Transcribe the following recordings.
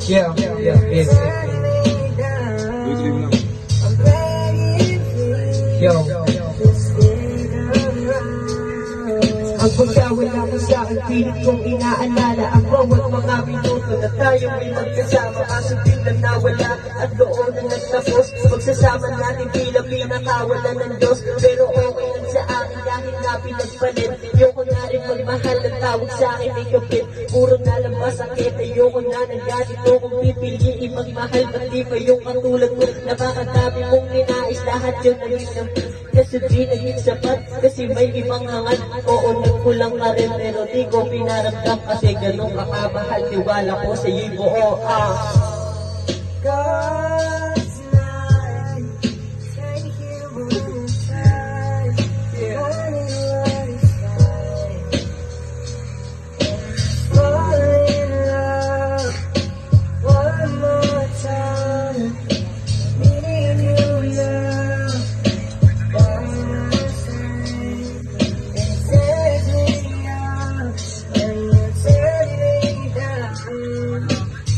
Yes. Yo. Ang pagkawala mo sa akin, pilit kong inaalala ang bawat mga minuto na tayo may magkasama. Kaso biglang nawala at doon na nagtapos. Magsasama natin bilang pinakawalan ng Diyos. Pero okay lang sa akin dahil nga pinagpalit. Ayoko na rin magmahal ng tawag sa akin ay kapit. Puro na lang masakit, ayoko na ng ganito. Kung pipiliin magmahal, pati pa yung katulad mo. Napakadami mong ninais, lahat yun naging kasi di naging sapat, kasi may ibang hangat. Oo, nagkulang ka rin, pero di ko pinaramdam. Kasi ganun kakamahal, tiwala ko sa iyo buo. God's light, take you inside, fall in love, one more time, need you love, by my side, and take me up, and you take me down,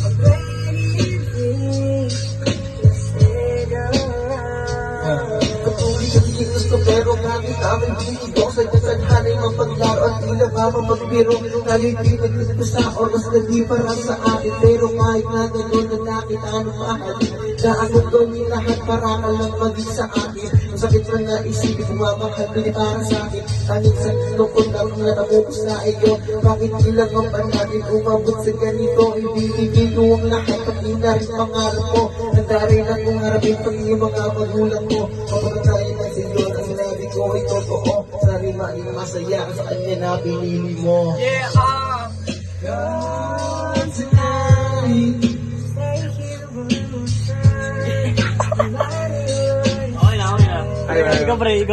I'm ready to stay around. Patuloy ang ginusto pero bakit aming binigok sa kasadhanay mapaglaro at tila ba mapagbiro. Nalipin nagkita sa oras na di parang sa akin, pero kahit na gano'n na nakita ng mahal na akong gawin lahat para ka lang maging sa akin. Masakit man na isipin kumamahal pili para sa akin. Tanging sa lukon lang na namubos na iyo. Bakit ilang ang pa natin umabot sa ganito? Ibibigay ko ang lahat pati na rin pangarap ko. Nandari na kung harapin pag yung mga magulang mo. Kapag tayo na sa iyo na sinabi ko ay totoo. Sana maing masaya ka sa kanya na pinili mo. God's light, take you inside, Okay na. Ikaw pre, ikaw.